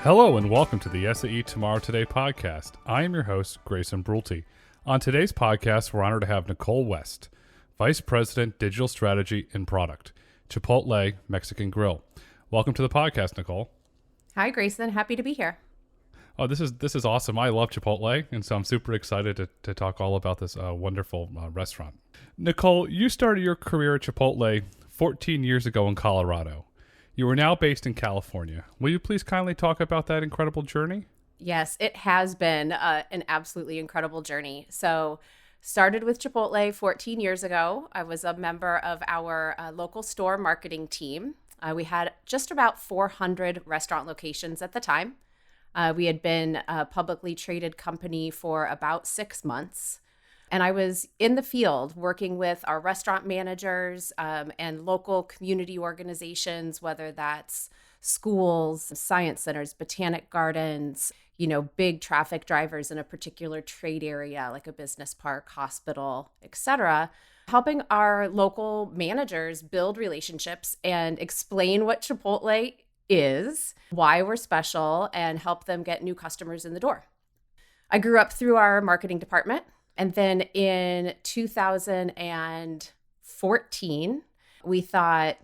Hello and welcome to the SAE Tomorrow Today podcast. I am your host, Grayson Brulte. On today's podcast, we're honored to have Nicole West, Vice President, Digital Strategy and Product, Chipotle Mexican Grill. Welcome to the podcast, Nicole. Hi, Grayson. Happy to be here. Oh, this is awesome. I love Chipotle, and so I'm super excited to talk all about this wonderful restaurant. Nicole, you started your career at Chipotle 14 years ago in Colorado. You are now based in California. Will you please kindly talk about that incredible journey? Yes, it has been an absolutely incredible journey. So started with Chipotle 14 years ago. I was a member of our local store marketing team. We had just about 400 restaurant locations at the time. We had been a publicly traded company for about 6 months. And I was in the field working with our restaurant managers and local community organizations, whether that's schools, science centers, botanic gardens, big traffic drivers in a particular trade area like a business park, hospital, etc., helping our local managers build relationships and explain what Chipotle is, why we're special, and help them get new customers in the door. I grew up through our marketing department. And then in 2014, we thought,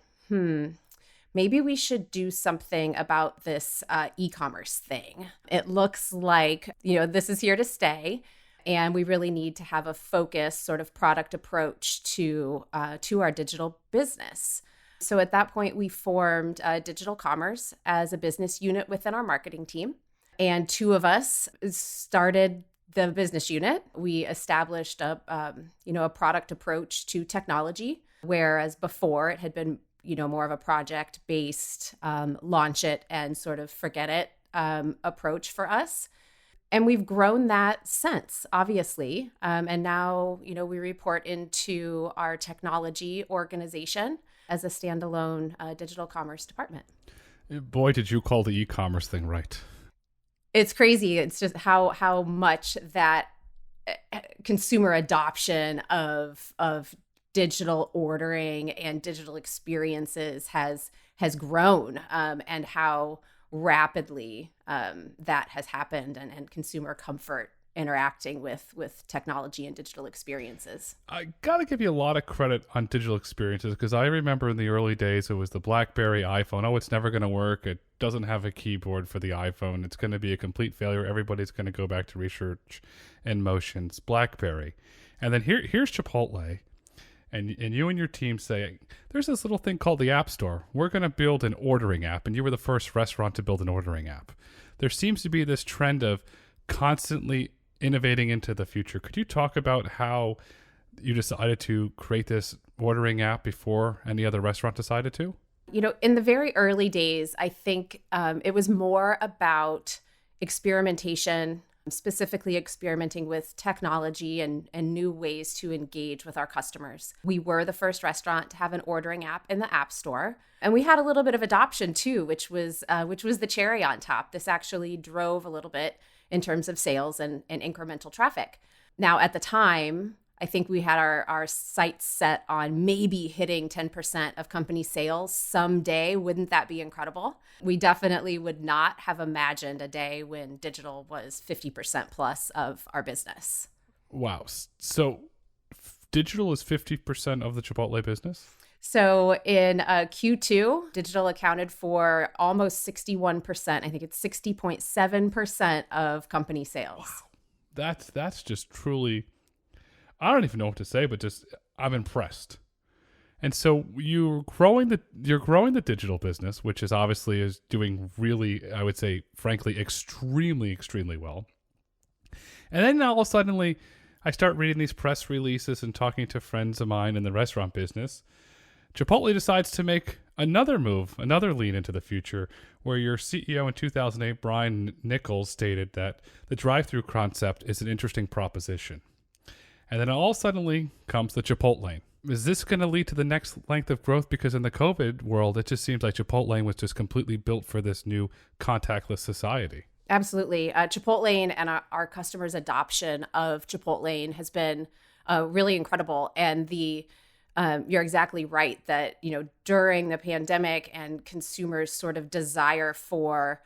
maybe we should do something about this e-commerce thing. It looks like, this is here to stay. And we really need to have a focused sort of product approach to our digital business. So at that point, we formed digital commerce as a business unit within our marketing team. And two of us started the business unit. We established a product approach to technology, whereas before it had been, more of a project-based, launch it and sort of forget it approach for us. And we've grown that since, obviously. And now, we report into our technology organization as a standalone digital commerce department. Boy, did you call the e-commerce thing right. It's crazy. It's just how much that consumer adoption of digital ordering and digital experiences has grown, and how rapidly that has happened, and consumer comfort interacting with technology and digital experiences. I gotta give you a lot of credit on digital experiences, because I remember in the early days it was the BlackBerry iPhone. Oh, it's never going to work. It doesn't have a keyboard for the iPhone. It's going to be a complete failure. Everybody's going to go back to research and motions. BlackBerry. And then here's Chipotle. And you and your team say, there's this little thing called the App Store. We're going to build an ordering app. And you were the first restaurant to build an ordering app. There seems to be this trend of constantly innovating into the future. Could you talk about how you decided to create this ordering app before any other restaurant decided to? In the very early days, I think it was more about experimentation, specifically experimenting with technology and new ways to engage with our customers. We were the first restaurant to have an ordering app in the App Store. And we had a little bit of adoption too, which was the cherry on top. This actually drove a little bit in terms of sales and incremental traffic. Now, at the time, I think we had our sights set on maybe hitting 10% of company sales someday. Wouldn't that be incredible? We definitely would not have imagined a day when digital was 50% plus of our business. Wow. So digital is 50% of the Chipotle business? So in Q2, digital accounted for almost 61%. I think it's 60.7% of company sales. Wow. That's just truly, I don't even know what to say, but just I'm impressed. And so you're growing the digital business, which is obviously is doing really, I would say, frankly, extremely, extremely well. And then all of a sudden, I start reading these press releases and talking to friends of mine in the restaurant business. Chipotle decides to make another move, another lean into the future, where your CEO in 2008, Brian Nichols, stated that the drive-through concept is an interesting proposition. And then all suddenly comes the Chipotlane. Is this going to lead to the next length of growth? Because in the COVID world, it just seems like Chipotlane was just completely built for this new contactless society. Absolutely. Chipotlane and our customers' adoption of Chipotlane has been really incredible. And you're exactly right that, during the pandemic and consumers' sort of desire for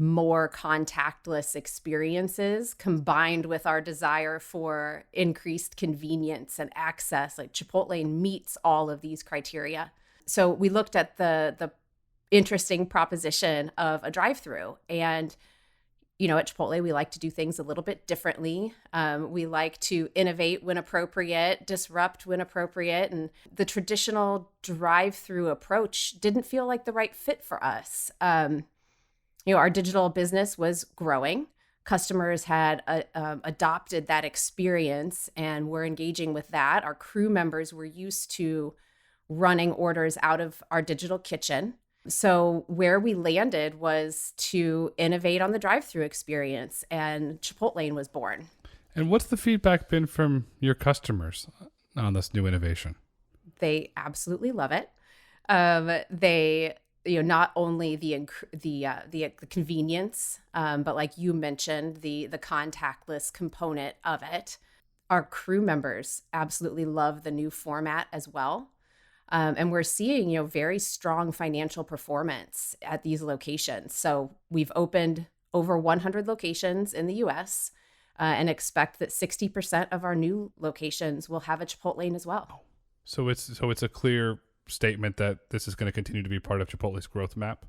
more contactless experiences combined with our desire for increased convenience and access. Like Chipotlane meets all of these criteria. So we looked at the interesting proposition of a drive-through. And, at Chipotle, we like to do things a little bit differently. We like to innovate when appropriate, disrupt when appropriate. And the traditional drive-through approach didn't feel like the right fit for us. Our digital business was growing. Customers had adopted that experience and were engaging with that. Our crew members were used to running orders out of our digital kitchen. So where we landed was to innovate on the drive-through experience, and Chipotlane was born. And what's the feedback been from your customers on this new innovation? They absolutely love it. They, not only the convenience, but like you mentioned, the contactless component of it. Our crew members absolutely love the new format as well. And we're seeing, very strong financial performance at these locations. So we've opened over 100 locations in the U.S. And expect that 60% of our new locations will have a Chipotlane as well. So it's a clear statement that this is going to continue to be part of Chipotle's growth map.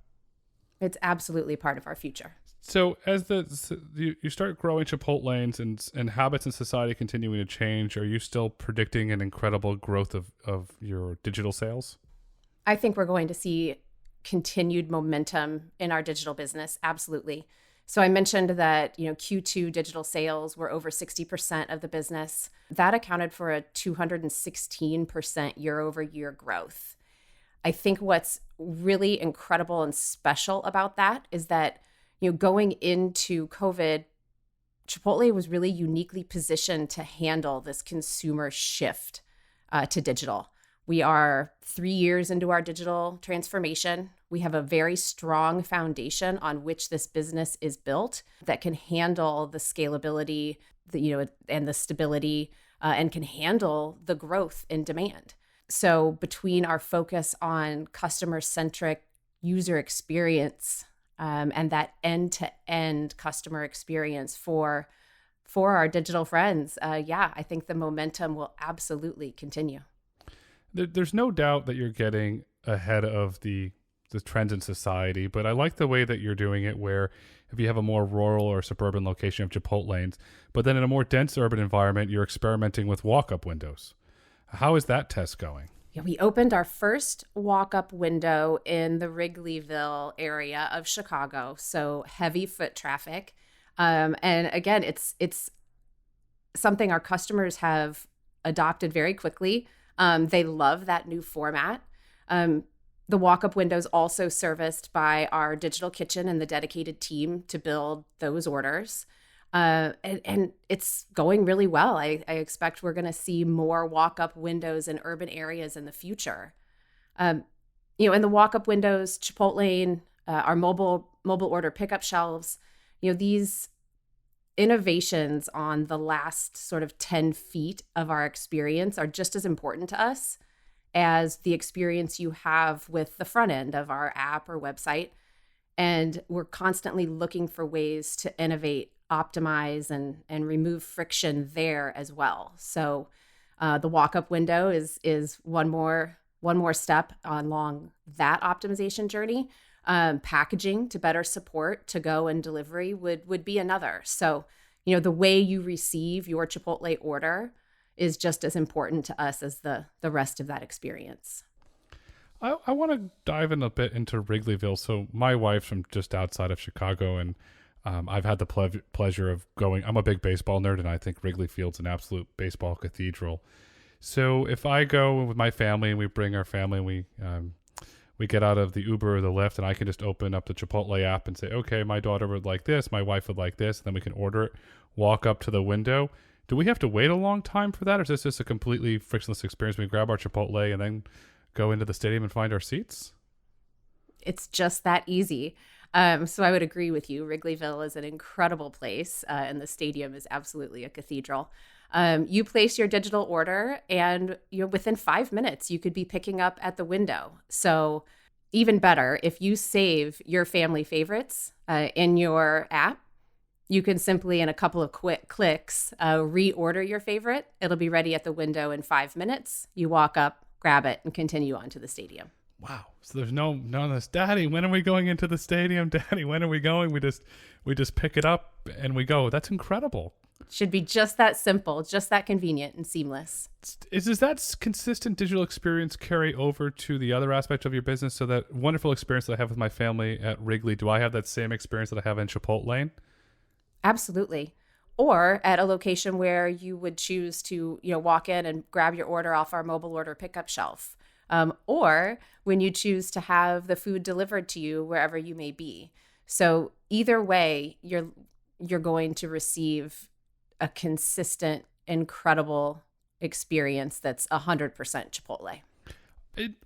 It's absolutely part of our future. So as you start growing Chipotlanes and habits in society continuing to change, are you still predicting an incredible growth of your digital sales? I think we're going to see continued momentum in our digital business. Absolutely. So I mentioned that, Q2 digital sales were over 60% of the business. That accounted for a 216% year over year growth. I think what's really incredible and special about that is that going into COVID, Chipotle was really uniquely positioned to handle this consumer shift to digital. We are 3 years into our digital transformation. We have a very strong foundation on which this business is built that can handle the scalability, and the stability, and can handle the growth in demand. So between our focus on customer-centric user experience, and that end-to-end customer experience for our digital friends, I think the momentum will absolutely continue. There's no doubt that you're getting ahead of the trends in society, but I like the way that you're doing it, where if you have a more rural or suburban location of Chipotlanes, but then in a more dense urban environment, you're experimenting with walk-up windows. How is that test going? Yeah, we opened our first walk-up window in the Wrigleyville area of Chicago, so heavy foot traffic. And again, it's something our customers have adopted very quickly. They love that new format. The walk-up windows also serviced by our digital kitchen and the dedicated team to build those orders. And it's going really well. I expect we're going to see more walk-up windows in urban areas in the future. In the walk-up windows, Chipotlane, our mobile order pickup shelves, these innovations on the last sort of 10 feet of our experience are just as important to us as the experience you have with the front end of our app or website. And we're constantly looking for ways to innovate, optimize, and remove friction there as well. So the walk-up window is one more step along that optimization journey. Packaging to better support to-go and delivery would be another. So, the way you receive your Chipotle order is just as important to us as the rest of that experience. I want to dive in a bit into Wrigleyville. So my wife's from just outside of Chicago, and I've had the pleasure of going. I'm a big baseball nerd, and I think Wrigley Field's an absolute baseball cathedral. So if I go with my family and we bring our family, we get out of the Uber or the Lyft, and I can just open up the Chipotle app and say, okay, my daughter would like this, my wife would like this, and then we can order it, walk up to the window. Do we have to wait a long time for that, or is this just a completely frictionless experience? We grab our Chipotle and then go into the stadium and find our seats? It's just that easy. So I would agree with you. Wrigleyville is an incredible place, and the stadium is absolutely a cathedral. You place your digital order, and within 5 minutes, you could be picking up at the window. So even better, if you save your family favorites in your app, you can simply, in a couple of quick clicks, reorder your favorite. It'll be ready at the window in 5 minutes. You walk up, grab it, and continue on to the stadium. Wow. So there's none of this, Daddy, when are we going into the stadium? Daddy, when are we going? We just pick it up and we go. That's incredible. Should be just that simple, just that convenient and seamless. Does that consistent digital experience carry over to the other aspect of your business? So that wonderful experience that I have with my family at Wrigley, do I have that same experience that I have in Chipotlane? Absolutely. Or at a location where you would choose to, walk in and grab your order off our mobile order pickup shelf. Or when you choose to have the food delivered to you wherever you may be. So either way, you're going to receive a consistent, incredible experience that's 100% Chipotle.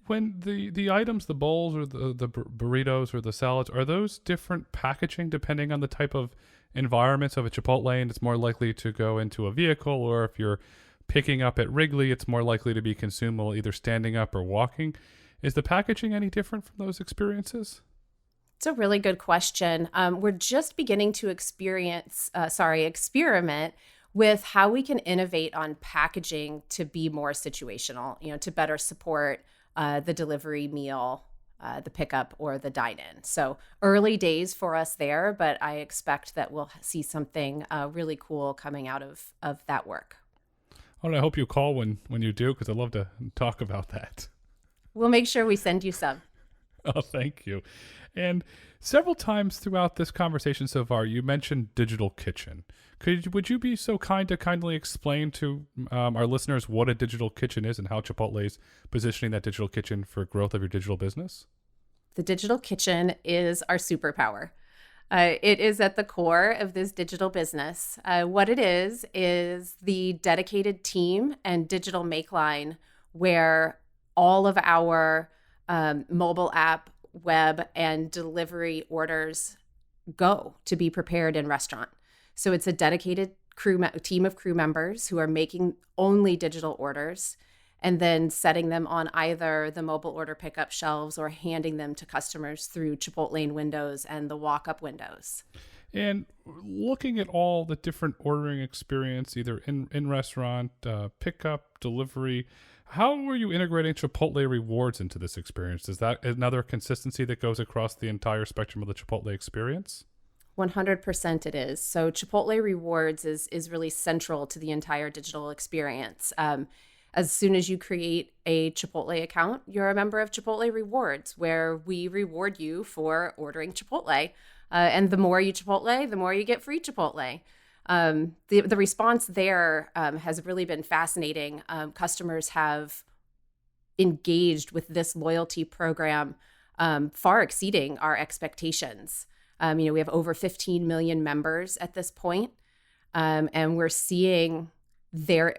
When the items, the bowls or the burritos or the salads, are those different packaging depending on the type of environment? So if a Chipotlane, it's more likely to go into a vehicle, or if you're picking up at Wrigley, it's more likely to be consumed while either standing up or walking. Is the packaging any different from those experiences? It's a really good question. We're just beginning to experiment with how we can innovate on packaging to be more situational, to better support the delivery meal, the pickup, or the dine-in. So early days for us there, but I expect that we'll see something really cool coming out of that work. Oh, and I hope you call when you do, because I'd love to talk about that. We'll make sure we send you some. Oh, thank you. And several times throughout this conversation so far, you mentioned digital kitchen. Would you be so kind to kindly explain to our listeners what a digital kitchen is and how Chipotle is positioning that digital kitchen for growth of your digital business? The digital kitchen is our superpower. It is at the core of this digital business. What it is the dedicated team and digital make line where all of our mobile app, web, and delivery orders go to be prepared in restaurant. So it's a dedicated team of crew members who are making only digital orders and then setting them on either the mobile order pickup shelves or handing them to customers through Chipotlane windows and the walk-up windows. And looking at all the different ordering experience, either in restaurant, pickup, delivery, how are you integrating Chipotle rewards into this experience? Is that another consistency that goes across the entire spectrum of the Chipotle experience? 100% it is. So Chipotle rewards is really central to the entire digital experience. As soon as you create a Chipotle account, you're a member of Chipotle Rewards, where we reward you for ordering Chipotle. And the more you Chipotle, the more you get free Chipotle. The response there has really been fascinating. Customers have engaged with this loyalty program far exceeding our expectations. We have over 15 million members at this point, and we're seeing their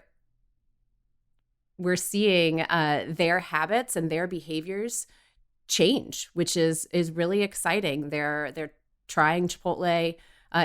habits and their behaviors change, which is really exciting. They're trying Chipotle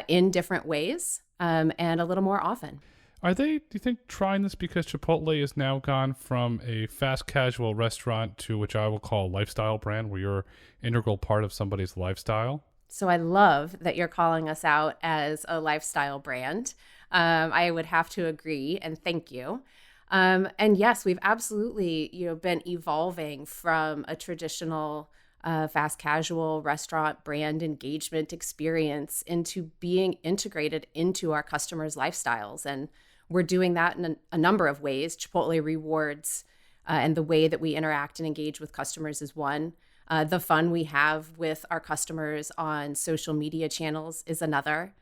in different ways and a little more often. Are they, do you think, trying this because Chipotle has now gone from a fast casual restaurant to which I will call a lifestyle brand, where you're an integral part of somebody's lifestyle? So I love that you're calling us out as a lifestyle brand. I would have to agree, and thank you. And yes, we've absolutely, been evolving from a traditional fast casual restaurant brand engagement experience into being integrated into our customers' lifestyles. And we're doing that in a number of ways. Chipotle Rewards and the way that we interact and engage with customers is one. The fun we have with our customers on social media channels is another.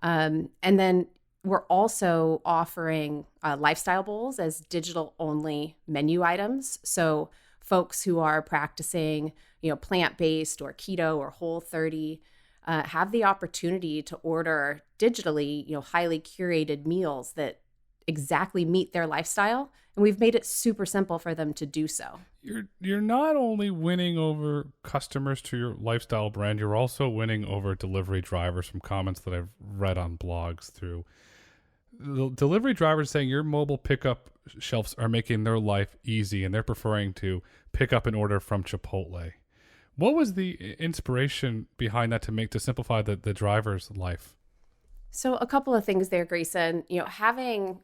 And then we're also offering lifestyle bowls as digital-only menu items. So folks who are practicing, plant-based or keto or Whole30 have the opportunity to order digitally, highly curated meals that exactly meet their lifestyle. And we've made it super simple for them to do so. You're not only winning over customers to your lifestyle brand, you're also winning over delivery drivers from comments that I've read on blogs through. The delivery drivers saying your mobile pickup shelves are making their life easy and they're preferring to pick up an order from Chipotle. What was the inspiration behind that to simplify the driver's life? So a couple of things there, Grayson. Having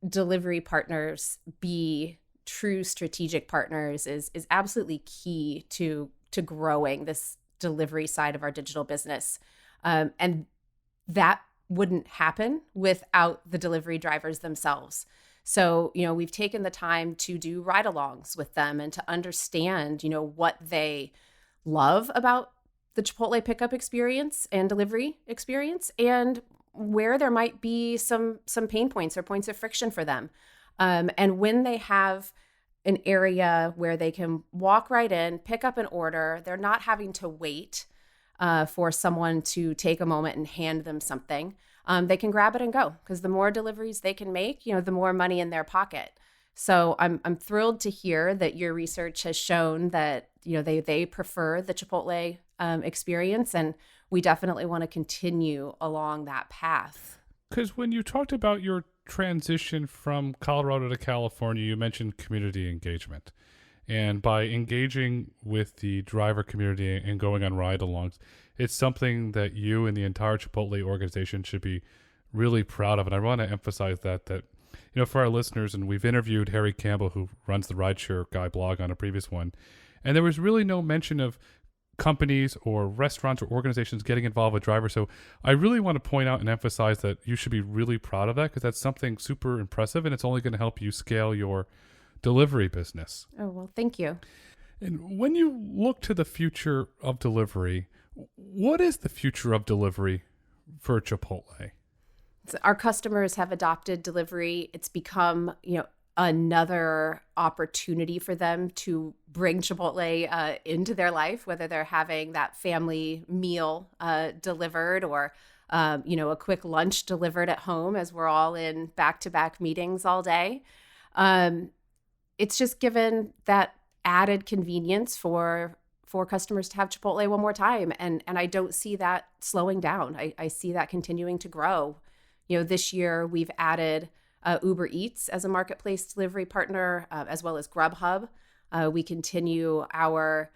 delivery partners be true strategic partners is absolutely key to growing this delivery side of our digital business. And that wouldn't happen without the delivery drivers themselves. So, we've taken the time to do ride-alongs with them and to understand, what they love about the Chipotle pickup experience and delivery experience, and where there might be some pain points or points of friction for them. And when they have an area where they can walk right in, pick up an order, they're not having to wait for someone to take a moment and hand them something. They can grab it and go, because the more deliveries they can make, the more money in their pocket. So I'm thrilled to hear that your research has shown that they prefer the Chipotle experience, and we definitely want to continue along that path. Because when you talked about your transition from Colorado to California, you mentioned community engagement. And by engaging with the driver community and going on ride-alongs, it's something that you and the entire Chipotle organization should be really proud of. And I want to emphasize that for our listeners, and we've interviewed Harry Campbell, who runs the Rideshare Guy blog, on a previous one, and there was really no mention of companies or restaurants or organizations getting involved with drivers. So I really want to point out and emphasize that you should be really proud of that, because that's something super impressive, and it's only going to help you scale your delivery business. Oh, well, thank you. And when you look to the future of delivery, what is the future of delivery for Chipotle? Our customers have adopted delivery. It's become, another opportunity for them to bring Chipotle into their life, whether they're having that family meal delivered or, a quick lunch delivered at home as we're all in back-to-back meetings all day. It's just given that added convenience for customers to have Chipotle one more time. And I don't see that slowing down. I see that continuing to grow. This year we've added Uber Eats as a marketplace delivery partner, as well as Grubhub. We continue our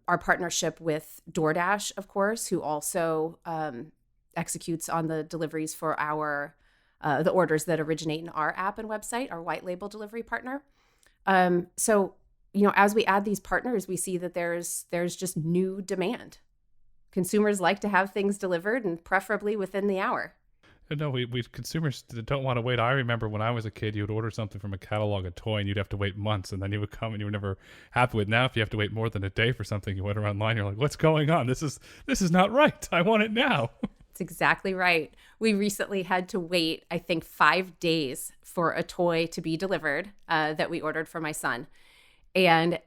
partnership with DoorDash, of course, who also executes on the deliveries for the orders that originate in our app and website, our white label delivery partner. So, as we add these partners, we see that there's just new demand. Consumers like to have things delivered, and preferably within the hour. No, we consumers don't want to wait. I remember when I was a kid, you would order something from a catalog, a toy, and you'd have to wait months, and then you would come and you were never happy with it. Now, if you have to wait more than a day for something, you order online, you're like, what's going on? This is not right. I want it now. That's exactly right. We recently had to wait, I think, 5 days for a toy to be delivered that we ordered for my son. And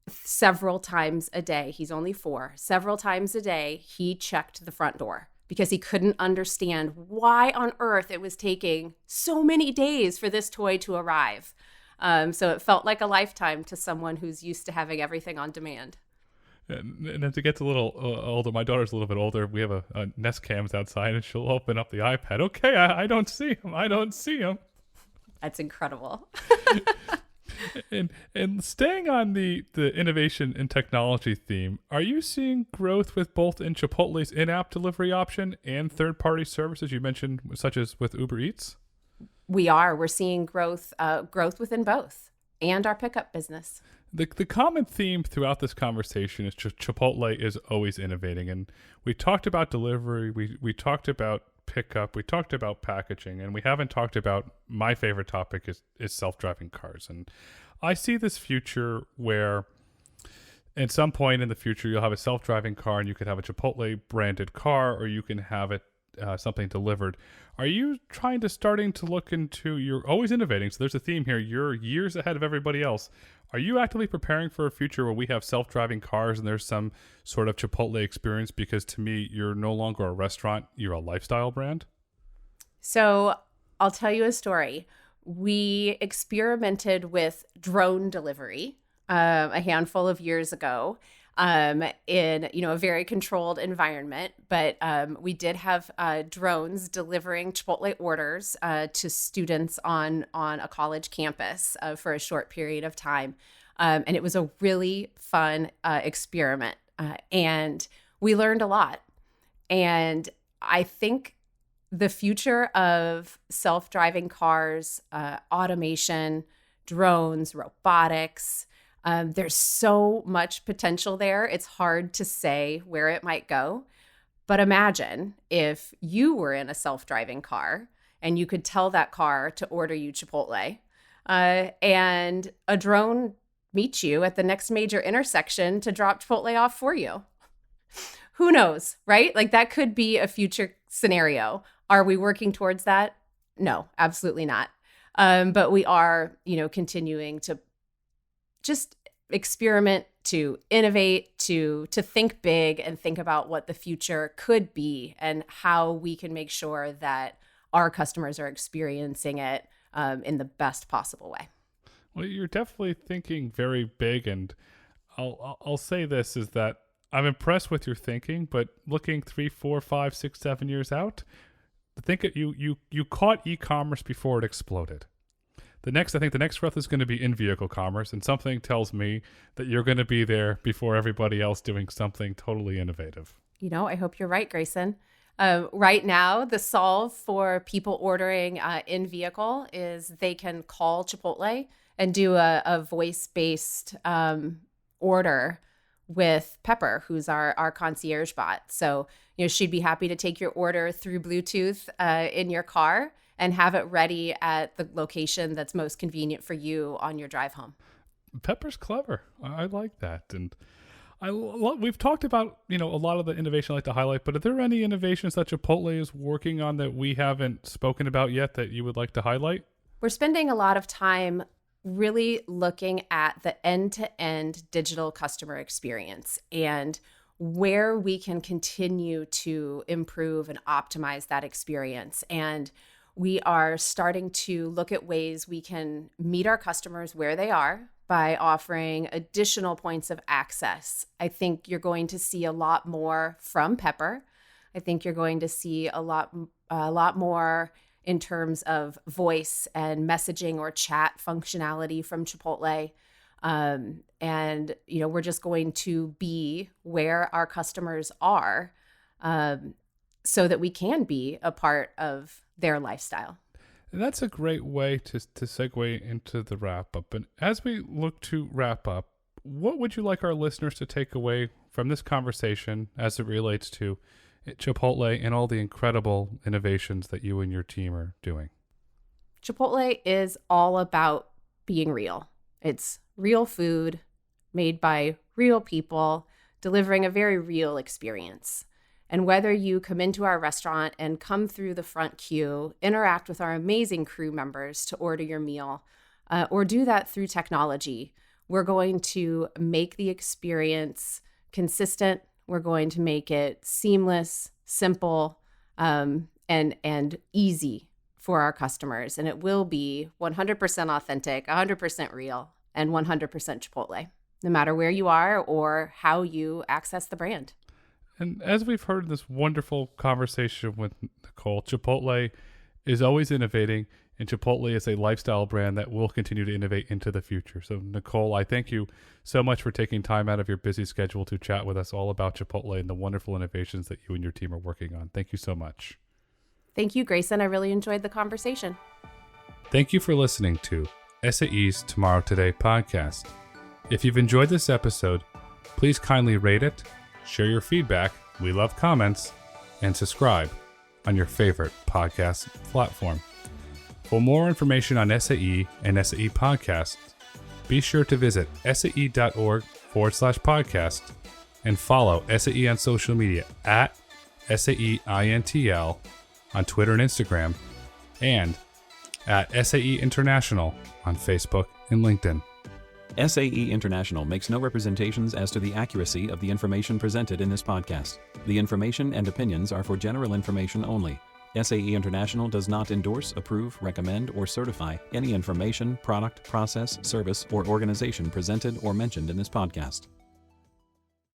several times a day, he's only 4, several times a day, he checked the front door, because he couldn't understand why on earth it was taking so many days for this toy to arrive. So it felt like a lifetime to someone who's used to having everything on demand. And as it gets a little older, my daughter's a little bit older, we have a Nest Cams outside, and she'll open up the iPad. Okay, I don't see him. I don't see him. That's incredible. And staying on the innovation and technology theme, are you seeing growth with both in Chipotle's in-app delivery option and third-party services you mentioned, such as with Uber Eats? We are. We're seeing growth within both, and our pickup business. The common theme throughout this conversation is Chipotle is always innovating. And we talked about delivery, we talked about pickup, we talked about packaging, and we haven't talked about my favorite topic is self-driving cars. And I see this future where at some point in the future you'll have a self-driving car, and you could have a Chipotle branded car, or you can have it something delivered. Are you starting to look into, you're always innovating, so there's a theme here, you're years ahead of everybody else. Are you actively preparing for a future where we have self-driving cars and there's some sort of Chipotle experience? Because to me, you're no longer a restaurant, you're a lifestyle brand. So I'll tell you a story. We experimented with drone delivery a handful of years ago in a very controlled environment, but we did have drones delivering Chipotle orders to students on a college campus for a short period of time. And it was a really fun experiment. And we learned a lot. And I think the future of self-driving cars, automation, drones, robotics, there's so much potential there. It's hard to say where it might go. But imagine if you were in a self-driving car and you could tell that car to order you Chipotle, and a drone meets you at the next major intersection to drop Chipotle off for you. Who knows, right? Like that could be a future scenario. Are we working towards that? No, absolutely not. But we are, continuing to just experiment, to innovate, to think big and think about what the future could be and how we can make sure that our customers are experiencing it in the best possible way. Well, you're definitely thinking very big, and I'll say this is that I'm impressed with your thinking, but looking 3, 4, 5, 6, 7 years out, you caught e-commerce before it exploded. I think the next growth is going to be in-vehicle commerce, and something tells me that you're going to be there before everybody else doing something totally innovative. I hope you're right, Grayson. Right now, the solve for people ordering in-vehicle is they can call Chipotle and do a voice-based order with Pepper, who's our concierge bot. So, she'd be happy to take your order through Bluetooth in your car and have it ready at the location that's most convenient for you on your drive home. Pepper's clever. I like that. And we've talked about, a lot of the innovation I like to highlight, but are there any innovations that Chipotle is working on that we haven't spoken about yet that you would like to highlight? We're spending a lot of time really looking at the end-to-end digital customer experience and where we can continue to improve and optimize that experience. And we are starting to look at ways we can meet our customers where they are by offering additional points of access. I think you're going to see a lot more from Pepper. I think you're going to see a lot more in terms of voice and messaging or chat functionality from Chipotle. And, we're just going to be where our customers are so that we can be a part of their lifestyle. And that's a great way to segue into the wrap up. And as we look to wrap up, what would you like our listeners to take away from this conversation as it relates to Chipotle and all the incredible innovations that you and your team are doing? Chipotle is all about being real. It's real food made by real people, delivering a very real experience. And whether you come into our restaurant and come through the front queue, interact with our amazing crew members to order your meal, or do that through technology, we're going to make the experience consistent. We're going to make it seamless, simple, and easy for our customers. And it will be 100% authentic, 100% real, and 100% Chipotle, no matter where you are or how you access the brand. And as we've heard this wonderful conversation with Nicole, Chipotle is always innovating, and Chipotle is a lifestyle brand that will continue to innovate into the future. So, Nicole, I thank you so much for taking time out of your busy schedule to chat with us all about Chipotle and the wonderful innovations that you and your team are working on. Thank you so much. Thank you, Grayson. I really enjoyed the conversation. Thank you for listening to SAE's Tomorrow Today podcast. If you've enjoyed this episode, please kindly rate it, share your feedback, we love comments, and subscribe on your favorite podcast platform. For more information on SAE and SAE podcasts, be sure to visit sae.org/podcast and follow SAE on social media at SAEINTL on Twitter and Instagram, and at SAE International on Facebook and LinkedIn. SAE International makes no representations as to the accuracy of the information presented in this podcast. The information and opinions are for general information only. SAE International does not endorse, approve, recommend, or certify any information, product, process, service, or organization presented or mentioned in this podcast.